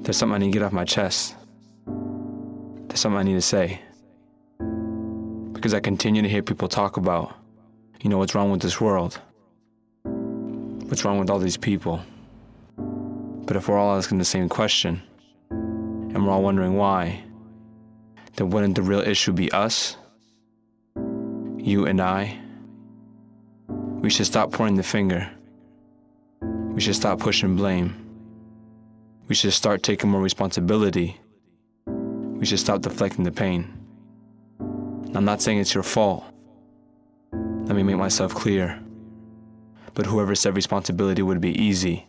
There's something I need to get off my chest. There's something I need to say. Because I continue to hear people talk about, what's wrong with this world? What's wrong with all these people? But if we're all asking the same question, and we're all wondering why, then wouldn't the real issue be us? You and I? We should stop pointing the finger. We should stop pushing blame. We should start taking more responsibility. We should stop deflecting the pain. I'm not saying it's your fault. Let me make myself clear. But whoever said responsibility would be easy,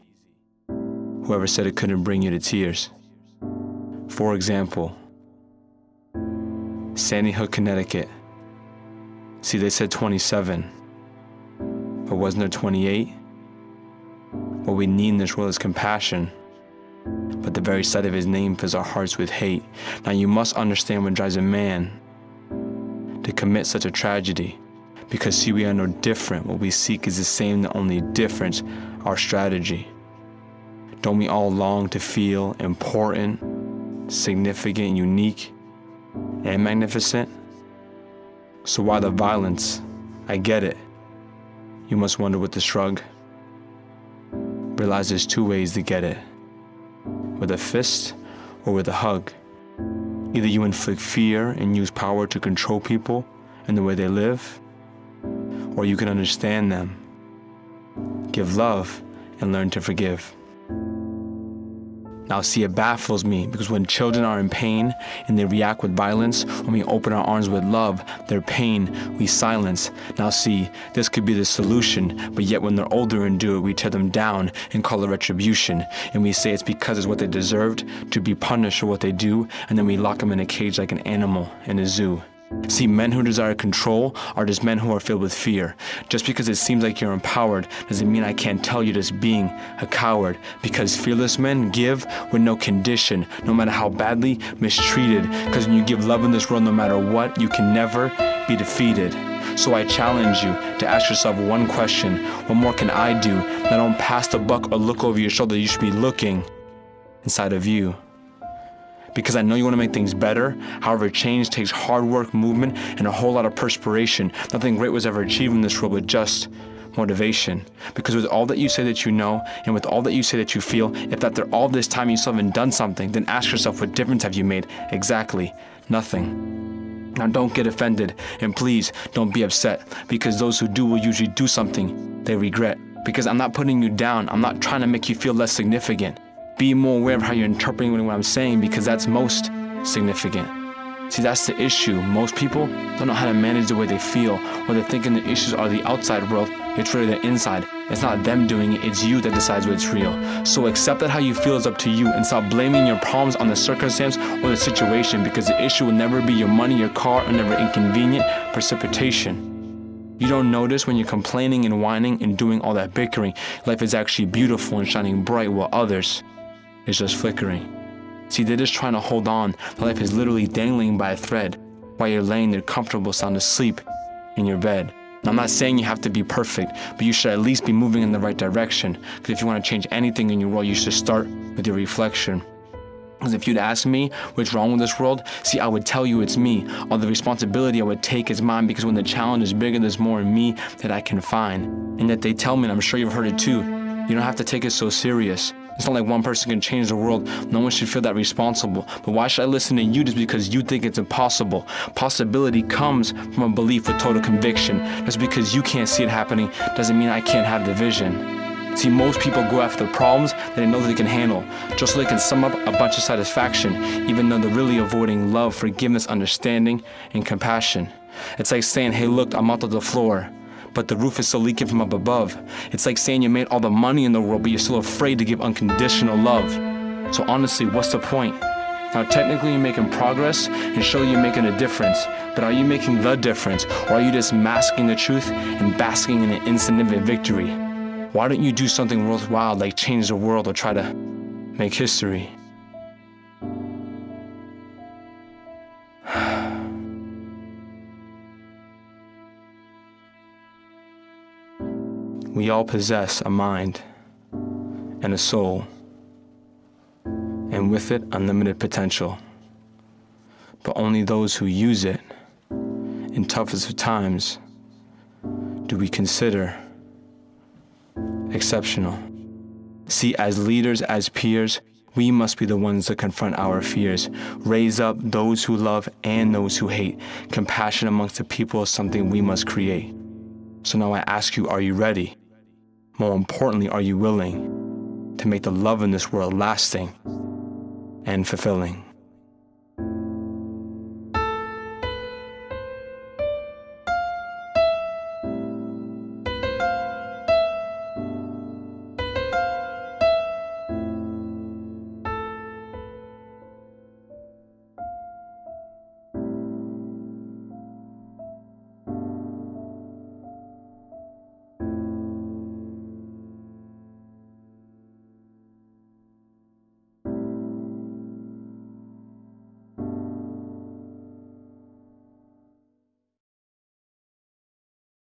whoever said it couldn't bring you to tears. For example, Sandy Hook, Connecticut. See, they said 27, but wasn't there 28? What we need in this world is compassion, but the very sight of his name fills our hearts with hate. Now you must understand what drives a man to commit such a tragedy, because see, we are no different. What we seek is the same, the only difference, our strategy. Don't we all long to feel important, significant, unique, and magnificent? So why the violence? I get it. You must wonder with the shrug. Realize there's two ways to get it. With a fist or with a hug. Either you inflict fear and use power to control people and the way they live, or you can understand them, give love, and learn to forgive. Now see, it baffles me because when children are in pain and they react with violence, when we open our arms with love, their pain we silence. Now see, this could be the solution, but yet when they're older and do it, we tear them down and call it retribution. And we say it's because it's what they deserved, to be punished for what they do, and then we lock them in a cage like an animal in a zoo. See, men who desire control are just men who are filled with fear. Just because it seems like you're empowered doesn't mean I can't tell you just being a coward. Because fearless men give with no condition, no matter how badly mistreated. Because when you give love in this world, no matter what, you can never be defeated. So I challenge you to ask yourself one question: what more can I do? Not don't pass the buck or look over your shoulder. You should be looking inside of you. Because I know you want to make things better. However, change takes hard work, movement, and a whole lot of perspiration. Nothing great was ever achieved in this world with just motivation. Because with all that you say that you know, and with all that you say that you feel, if after all this time you still haven't done something, then ask yourself, what difference have you made? Exactly nothing. Now don't get offended, and please don't be upset, because those who do will usually do something they regret. Because I'm not putting you down. I'm not trying to make you feel less significant. Be more aware of how you're interpreting what I'm saying, because that's most significant. See, that's the issue. Most people don't know how to manage the way they feel, or they're thinking the issues are the outside world. It's really the inside. It's not them doing it, it's you that decides what's real. So accept that how you feel is up to you, and stop blaming your problems on the circumstance or the situation, because the issue will never be your money, your car, or never inconvenient precipitation. You don't notice when you're complaining and whining and doing all that bickering. Life is actually beautiful and shining bright, while others is just flickering. See, they're just trying to hold on. Life is literally dangling by a thread while you're laying there comfortable, sound asleep in your bed. Now, I'm not saying you have to be perfect, but you should at least be moving in the right direction. Because if you want to change anything in your world, you should start with your reflection. Because if you'd ask me what's wrong with this world, see, I would tell you it's me. All the responsibility I would take is mine, because when the challenge is bigger, there's more in me that I can find. And yet they tell me, and I'm sure you've heard it too, you don't have to take it so serious. It's not like one person can change the world. No one should feel that responsible. But why should I listen to you just because you think it's impossible? Possibility comes from a belief with total conviction. Just because you can't see it happening doesn't mean I can't have the vision. See, most people go after the problems that they know they can handle, just so they can sum up a bunch of satisfaction, even though they're really avoiding love, forgiveness, understanding, and compassion. It's like saying, hey, look, I'm out of the floor, but the roof is still leaking from up above. It's like saying you made all the money in the world, but you're still afraid to give unconditional love. So honestly, what's the point? Now, technically you're making progress and show you're making a difference, but are you making the difference, or are you just masking the truth and basking in an insignificant victory? Why don't you do something worthwhile, like change the world or try to make history? We all possess a mind and a soul, and and with it, unlimited potential. But only those who use it in toughest of times do we consider exceptional. See, as leaders, as peers, we must be the ones to confront our fears, raise up those who love and those who hate. Compassion amongst the people is something we must create. So now I ask you, are you ready? More importantly, are you willing to make the love in this world lasting and fulfilling?